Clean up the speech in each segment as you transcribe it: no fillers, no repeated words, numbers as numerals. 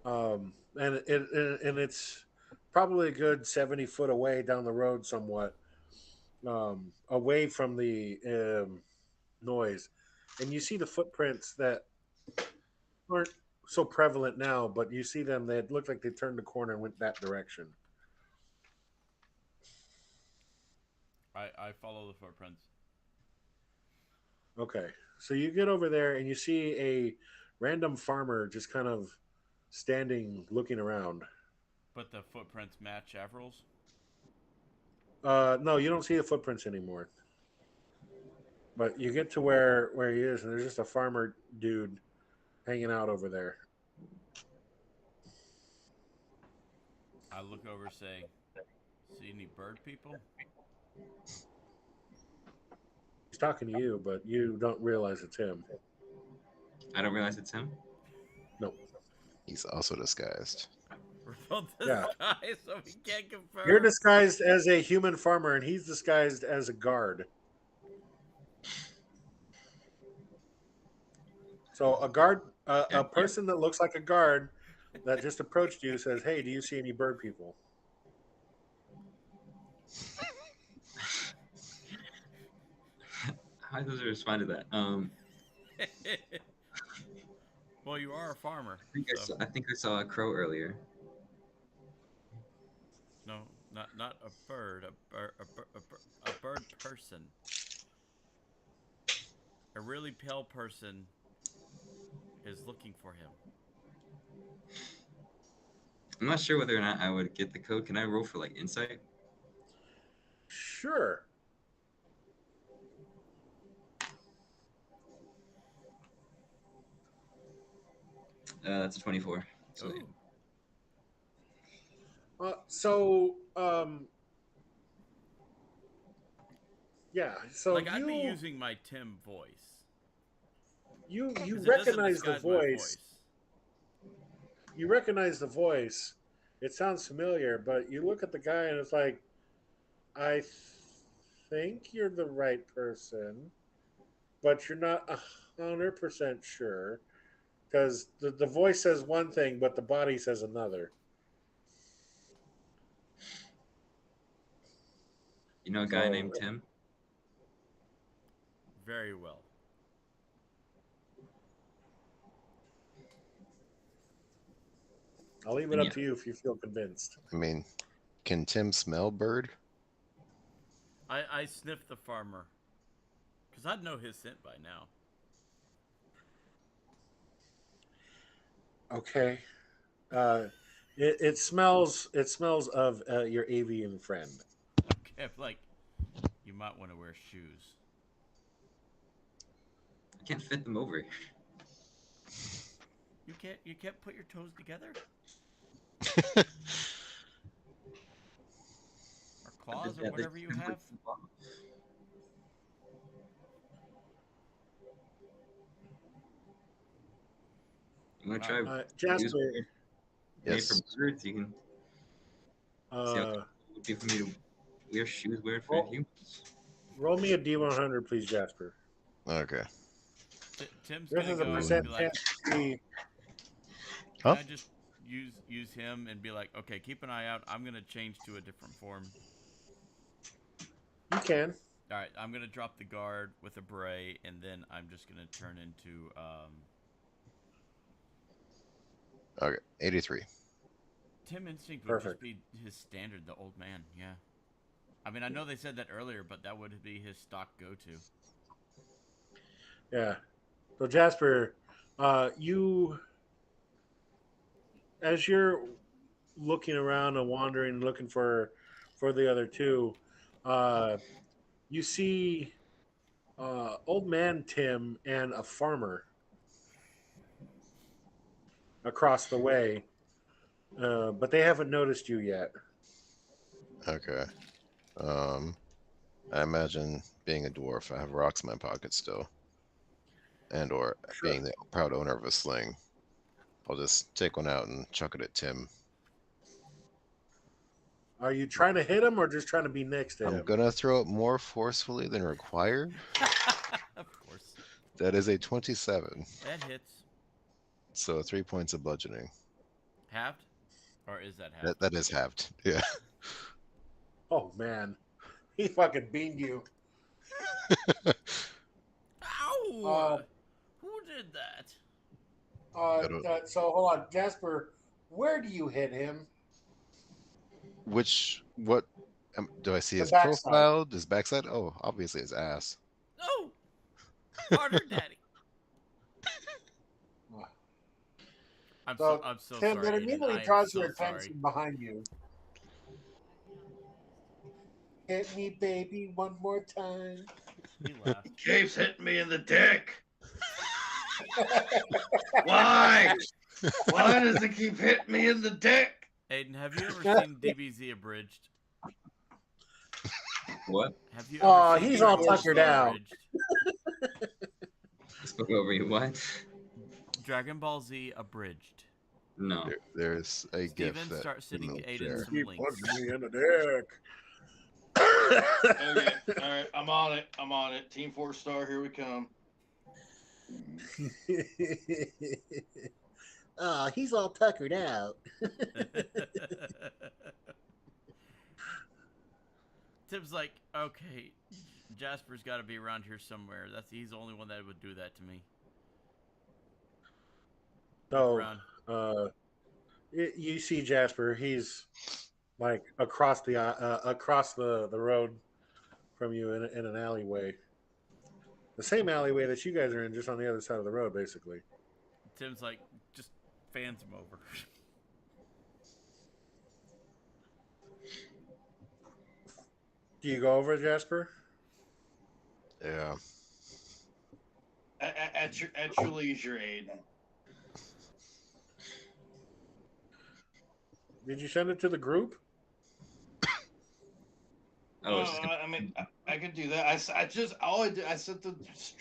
And it's probably a good 70 foot away down the road, somewhat away from the noise, and you see the footprints that aren't so prevalent now, but you see them. They look like they turned the corner and went that direction. I follow the footprints. Okay, so you get over there and you see a random farmer just kind of standing, looking around. But the footprints match Avril's. No, you don't see the footprints anymore. But you get to where he is, and there's just a farmer dude hanging out over there. I look over, say, "See any bird people?" He's talking to you, but you don't realize it's him. I don't realize it's him. No. He's also disguised. We're both Yeah. disguised, so we can't You're confirm. disguised as a human farmer, and he's disguised as a guard. So a guard, a Okay. Yep. person that looks like a guard that just approached you says, "Hey, do you see any bird people?" How does it respond to that? Well, you are a farmer, so I think I saw a crow earlier. no, not a bird, a bird person, a really pale person is looking for him. I'm not sure whether or not I would get the code. Can I roll for like insight? Sure. That's a 24. So Oh, So, yeah. So like I'd be using my Tim voice you because it doesn't recognize the disguise my voice. voice. You recognize the voice. It sounds familiar, but you look at the guy and it's like, I think you're the right person, but you're not 100% sure because the voice says one thing, but the body says another. you know a guy So named Tim? Very well. I'll leave it And up yeah, to you if you feel convinced. I mean, can Tim smell bird? I sniffed the farmer because I'd know his scent by now. Okay. Uh, it smells. It smells of your avian friend. Okay, like you might want to wear shoes. I can't fit them over. You can't put your toes together or claws or Yeah, they whatever you kind of like have. flip off. You want to All right. try shoes Jasper. made for Yes. birds? You can see how Uh, comfortable it would be for me to wear shoes wear for roll, humans. roll me a D100, please, Jasper. Okay. Tim's This gonna is a go Ooh. and be percent like, chance to see. "Can Huh? I just use him and be like, okay, keep an eye out. I'm gonna change to a different form. You can. All right, I'm gonna drop the guard with a beret, and then I'm just gonna turn into Okay. 83. Tim Instinct would just Perfect. be his standard, the old man. Yeah. I mean, I know they said that earlier, but that would be his stock go-to. Yeah. So Jasper, you as you're looking around and wandering, looking for the other two, uh, you see old man Tim and a farmer across the way, but they haven't noticed you yet. Okay. Um, I imagine being a dwarf, I have rocks in my pocket still, and or Sure. being the proud owner of a sling, I'll just take one out and chuck it at Tim. Are you trying to hit him or just trying to be next to I'm him? gonna throw it more forcefully than required. Of course, That is a 27, that hits. so 3 points of bludgeoning. Halved? Or is that halved? That is halved. Yeah. Oh man, he fucking beamed you. Ow! Who did that? So hold on, Jasper. Where do you hit him? What do I see The his backside. profile? His backside? Oh, obviously his ass. No! Harder, Daddy. I'm So so Tim, sorry, that Aiden. immediately I am draws so your sorry. attention behind you. Hit me, baby, one more time. He laughed. Keeps hitting me in the dick. Why? Why does it keep hitting me in the dick? Aiden, have you ever seen DBZ abridged? What? Have you Aw, ever seen he's all Dragon Ball tuckered Z out. abridged? Spoke over you. What? Dragon Ball Z abridged. No. There's a Steven, gift that start sending will Aiden share. some Keep links. punching me in the dick. Okay, all right, I'm on it. I'm on it. Team 4-star, here we come. Oh, he's all tuckered out. Tim's like, okay, Jasper's got to be around here somewhere. He's the only one that would do that to me. Look So, around. you see Jasper. He's like across the road from you in an alleyway. The same alleyway that you guys are in, just on the other side of the road, basically. Tim's like, just fans him over. Do you go over, Jasper? Yeah. At your leisure, Aiden. Did you send it to the group? Oh, it's just gonna... I mean, I could do that. I just all I did, I sent the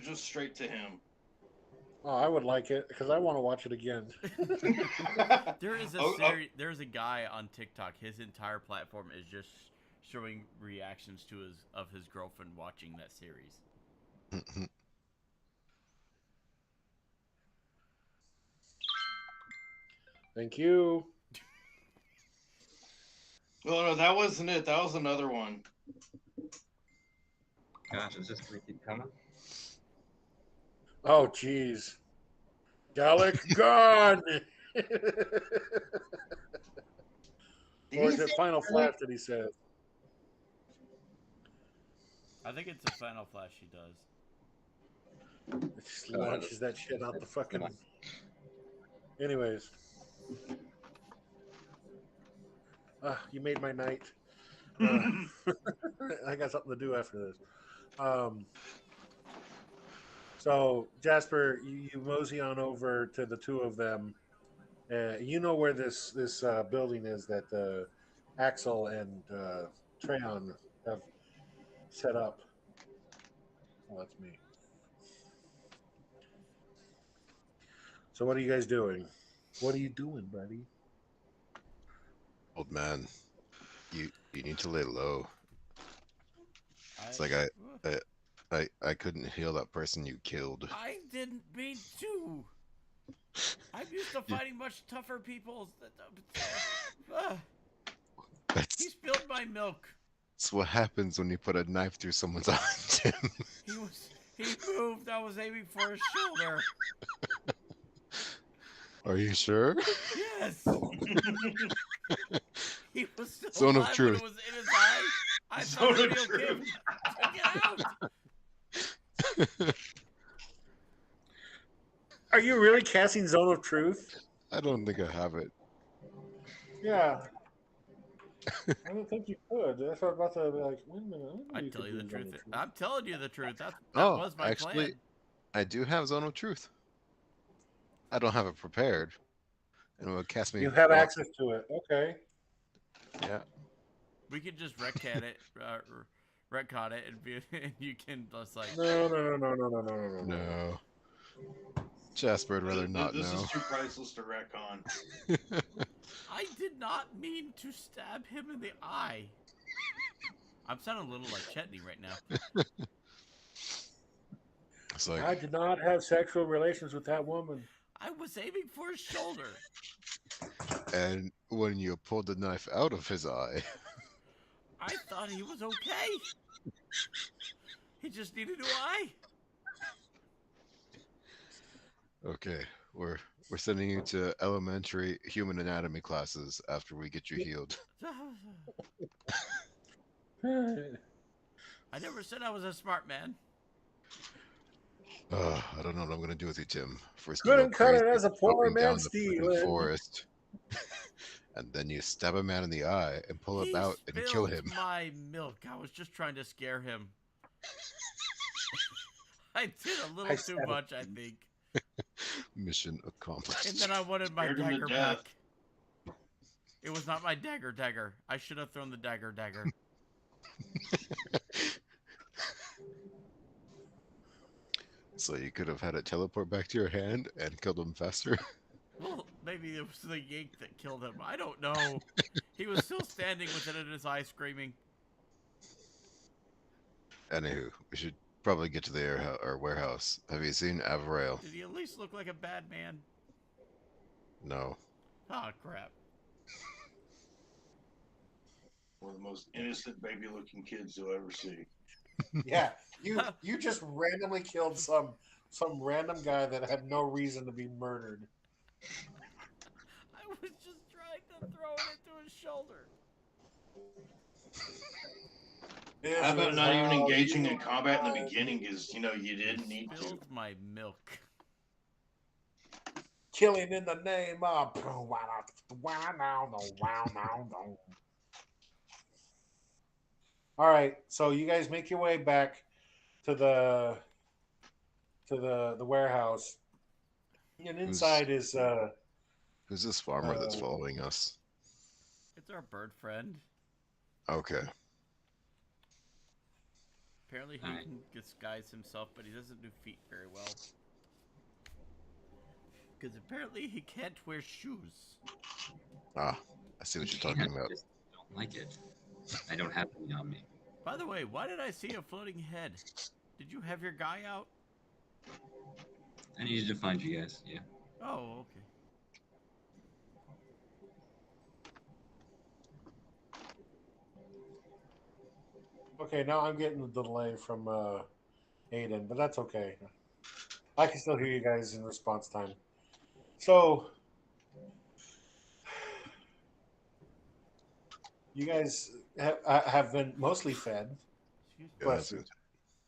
just straight to him. Oh, I would like it because I want to watch it again. There is a there's a guy on TikTok. His entire platform is just showing reactions to his girlfriend watching that series. Thank you. Oh no, that wasn't it. That was another one. Gosh, it's just gonna keep coming. Oh, jeez. Gallic gone. Or is it Final Flash that he says? I think it's a Final Flash he does. It just launches that shit out the fucking. Anyways. You made my night. I got something to do after this. So, Jasper, you mosey on over to the two of them. You know where this building is that Axel and Treon have set up. Oh, that's me. So, what are you guys doing? What are you doing, buddy? Old man, you need to lay low. It's like I couldn't heal that person you killed. I didn't mean to. I'm used to fighting much tougher people. He spilled my milk. That's what happens when you put a knife through someone's eye, Tim. He moved. I was aiming for his shoulder. Are you sure? Yes. He was still Zone of alive truth. when it was in his eye. I thought Zone it'd of be okay. truth. Get out. Are you really casting Zone of Truth? I don't think I have it. Yeah. I don't think you could. That's what I was about to be like, wait a minute. I don't know I you tell could you the do Zone truth. of I'm telling you the truth. That Oh, was my actually, plan. I do have Zone of Truth. I don't have it prepared. And it would cast me. You have access to it. Okay. Yeah. We could just retcon it, and you can just like. No. No. Jasper would rather not This know. is too priceless to wreck on. I did not mean to stab him in the eye. I'm sounding a little like Chetney right now. It's like, I did not have sexual relations with that woman. I was aiming for his shoulder. And when you pulled the knife out of his eye, I thought he was okay. He just needed a new eye. okay, we're sending you to elementary human anatomy classes after we get you healed. I never said I was a smart man. I don't know what I'm gonna do with you, Tim. First you go Couldn't cut crazy, it as a poor chopping man down the freaking stealing. forest, and then you stab a man in the eye and pull him He out and kill spilled him. my milk. I was just trying to scare him. I did a little too said much, I think. Mission accomplished. And then I wanted my Scared him to dagger death. back. It was not my dagger. I should have thrown the dagger. So you could have had it teleport back to your hand and killed him faster. Well, maybe it was the yank that killed him. I don't know. He was still standing with it in his eye screaming. Anywho, we should probably get to the warehouse. Have you seen Avrail? Did he at least look like a bad man? No. Oh, crap. One of the most innocent baby-looking kids you'll ever see. Yeah, you just randomly killed some random guy that had no reason to be murdered. I was just trying to throw it into his shoulder. How about not even engaging in combat in the beginning? Because you didn't need to. Spilled my milk. Killing in the name of. All right, so you guys make your way back to the warehouse, and inside is Who's this farmer that's following us? It's our bird friend. Okay. Apparently he can disguise himself, but he doesn't do feet very well. Because apparently he can't wear shoes. Ah, I see what you're talking about. I just don't like it. I don't have any on me. By the way, why did I see a floating head? Did you have your guy out? I needed to find you guys. Yeah. Oh, okay. okay. Now I'm getting the delay from Aiden, but that's okay. I can still hear you guys in response time. So, you guys have been mostly fed. Excuse me. Bless you.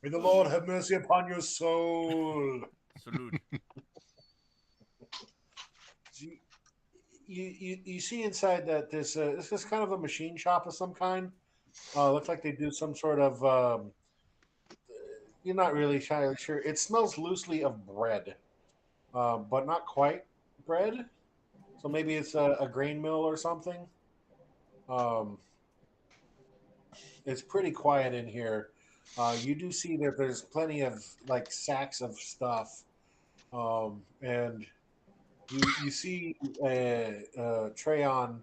May the Lord have mercy upon your soul. Salute. You see inside that this is kind of a machine shop of some kind. Looks like they do some sort of. You're not really entirely sure. It smells loosely of bread, but not quite bread. So maybe it's a grain mill or something. It's pretty quiet in here. You do see that there's plenty of like sacks of stuff, and you see Treyon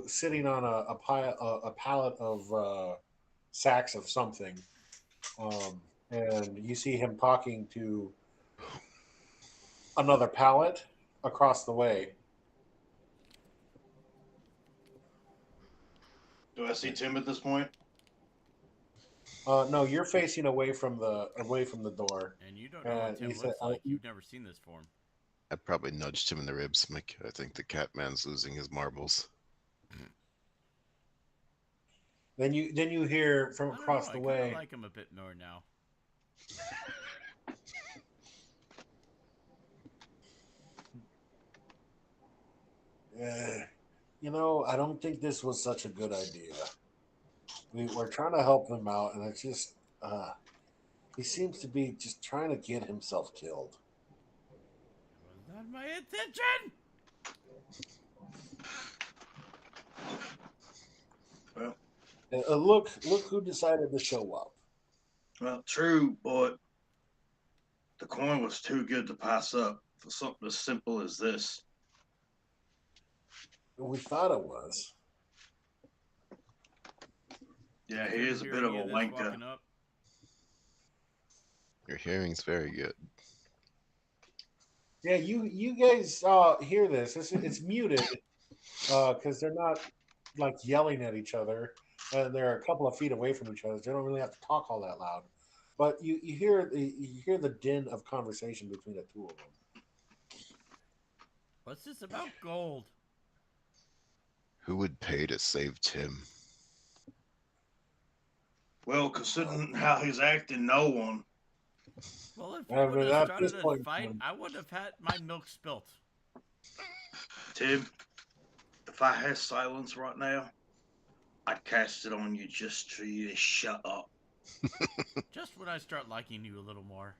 sitting on a pallet of sacks of something, and you see him talking to another pallet across the way. Do I see Tim at this point? No, you're facing away from the door. And you don't know what Tim looks like. You've never seen this form. I probably nudged him in the ribs. Like, I think the cat man's losing his marbles. Then you hear from across the way. I like him a bit more now. I don't think this was such a good idea. We're trying to help him out, and it's just he seems to be just trying to get himself killed. Was not my intention. Well, look who decided to show up. Well, true, but the coin was too good to pass up for something as simple as this. We thought it was. Yeah, he is a bit of a wanker. Your hearing's very good. Yeah, you guys hear this. It's muted, because they're not like yelling at each other, and they're a couple of feet away from each other. They don't really have to talk all that loud, but you hear the din of conversation between the two of them. What's this about gold? Who would pay to save Tim? Well, considering how he's acting, no one. Well, if I you would mean, have at started this a point, fight, I would have had my milk spilt. Tim, if I had silence right now, I'd cast it on you just for you to shut up. Just when I start liking you a little more.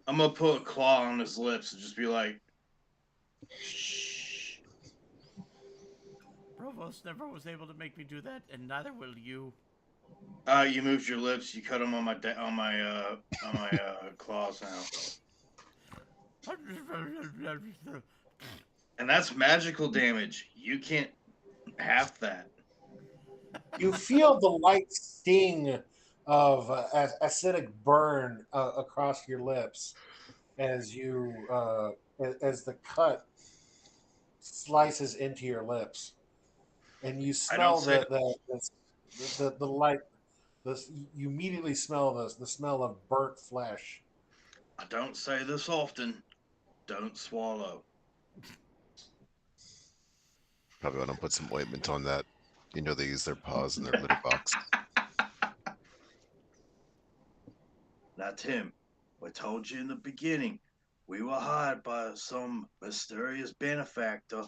I'm gonna put a claw on his lips and just be like, shh. Provost never was able to make me do that, and neither will you. You moved your lips. You cut them on my claws now, and that's magical damage. You can't have that. you feel the light sting of acidic burn across your lips as as the cut slices into your lips, and you I don't smell say. the light. This you immediately smell the smell of burnt flesh. I don't say this often. Don't swallow. Probably want to put some ointment on that. You know, they use their paws in their litter box. Now, Tim, we told you in the beginning we were hired by some mysterious benefactor.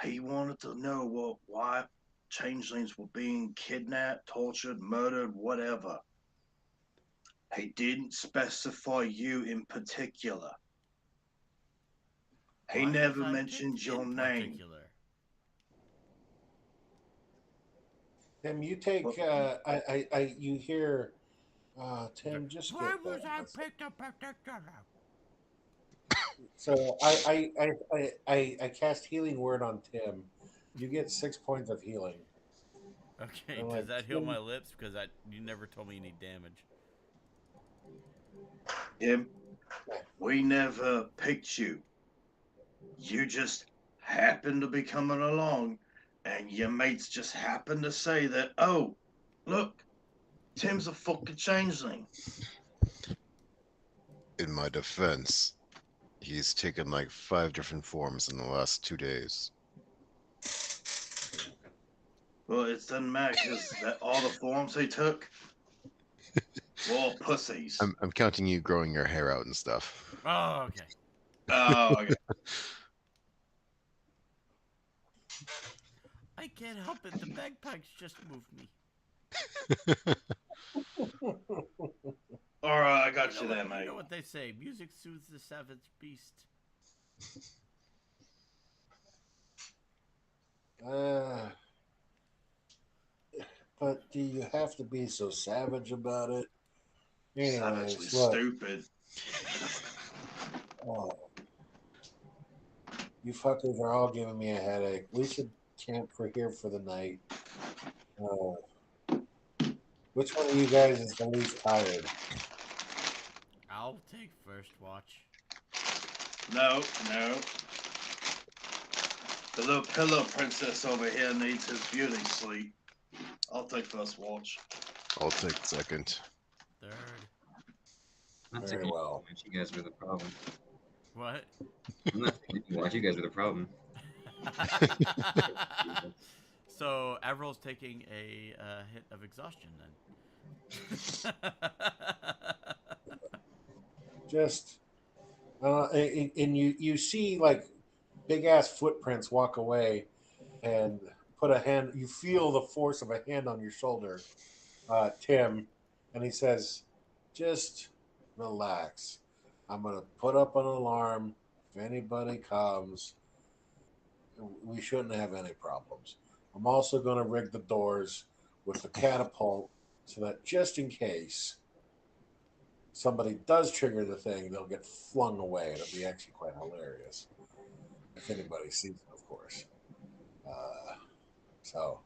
He wanted to know why changelings were being kidnapped, tortured, murdered, whatever. He didn't specify you in particular. He Why was never I mentioned picked your in name. particular? Tim, you take Well, you hear Tim just Why get was that. I picked in particular? So I cast healing word on Tim. You get 6 points of healing. Okay, I'm does like, that heal Tim, my lips? Because you never told me any damage. Tim, we never picked you. You just happened to be coming along, and your mates just happened to say that, oh, look, Tim's a fucking changeling. In my defense, he's taken like 5 different forms in the last 2 days. Well, it doesn't matter because that all the forms he took were all pussies. I'm counting you growing your hair out and stuff. Oh, okay. Oh, okay. I can't help it. The bagpipes just moved me. All right, I got You you know there, what? You mate. know what they say. Music soothes the savage beast. uh, but do you have to be so savage about it? Savagely Anyways, look, stupid. oh, you fuckers are all giving me a headache. We should camp for here for the night. Uh, which one of you guys is the least tired? I'll take first watch. No, no. The little pillow princess over here needs his beauty sleep. I'll take first watch. I'll take second. Third. Not Very taking well. watch. You guys were the problem. What? I'm not taking watch. You guys were the problem. So Avril's taking a hit of exhaustion then. Just and you see like big ass footprints walk away and put a hand. You feel the force of a hand on your shoulder, Tim, and he says, "Just relax. I'm gonna put up an alarm. If anybody comes, we shouldn't have any problems. I'm also gonna rig the doors with the catapult so that just in case somebody does trigger the thing, they'll get flung away. It'll be actually quite hilarious if anybody sees it, of course. Uh, so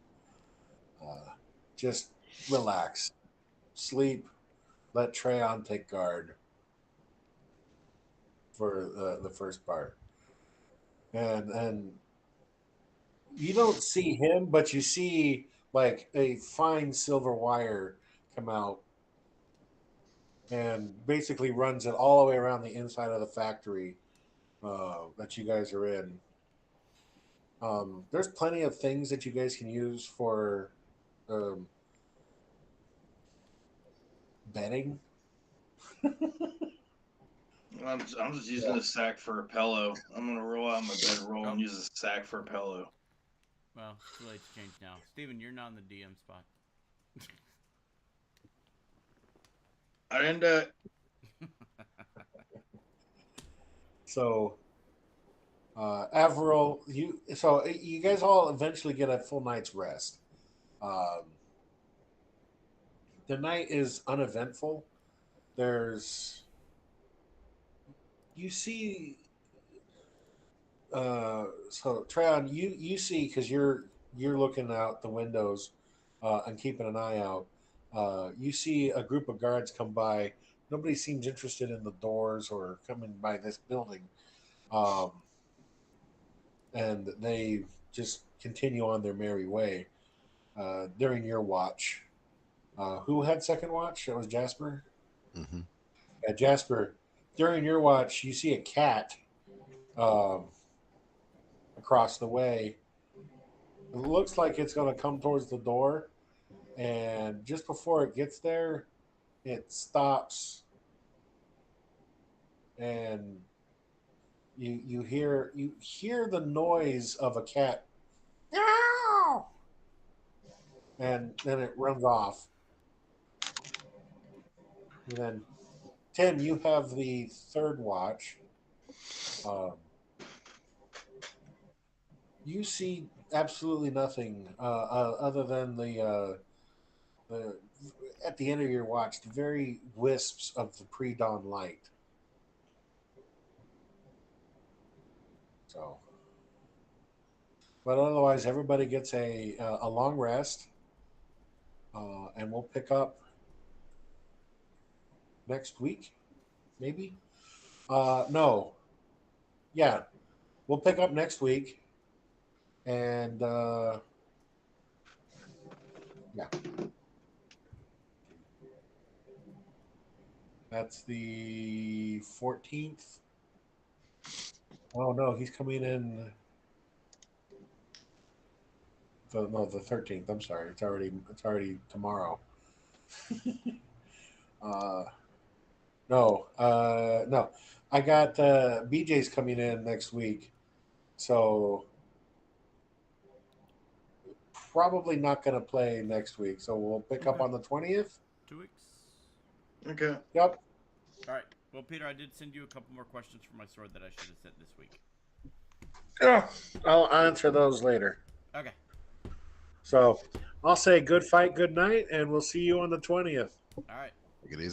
just relax, sleep, let Treyon take guard for the first part. and you don't see him, but you see like a fine silver wire come out and basically runs it all the way around the inside of the factory that you guys are in. There's plenty of things that you guys can use for um, bedding. I'm just using Yeah. a sack for a pillow. I'm gonna roll out my bedroll and use a sack for a pillow. Well, it's too late to change now. Steven, you're not in the DM spot. I didn't do it. So, Avril, you guys all eventually get a full night's rest. Um, the night is uneventful. There's you see so Treon, you see because you're looking out the windows and keeping an eye out. You see a group of guards come by. Nobody seems interested in the doors or coming by this building, um, and they just continue on their merry way during your watch. Who had second watch? That was Jasper. Hmm. Jasper. During your watch, you see a cat um, across the way. It looks like it's going to come towards the door, and just before it gets there, it stops, and you hear the noise of a cat, meow, and then it runs off. And then Tim, you have the third watch. Um, you see absolutely nothing other than the at the end of your watch, the very wisps of the pre-dawn light. So, but otherwise, everybody gets a long rest, and we'll pick up next week, maybe. No, yeah, we'll pick up next week, and yeah, that's the 14th. Oh no, he's coming in. The 13th. I'm sorry. It's already tomorrow. Uh, no. I got BJ's coming in next week, so probably not going to play next week. So we'll pick up Okay. on the 20th. 2 weeks. Okay. Yep. All right. Well, Peter, I did send you a couple more questions for my sword that I should have sent this week. Yeah, I'll answer those later. Okay. So I'll say good fight, good night, and we'll see you on the 20th. All right. Take it easy.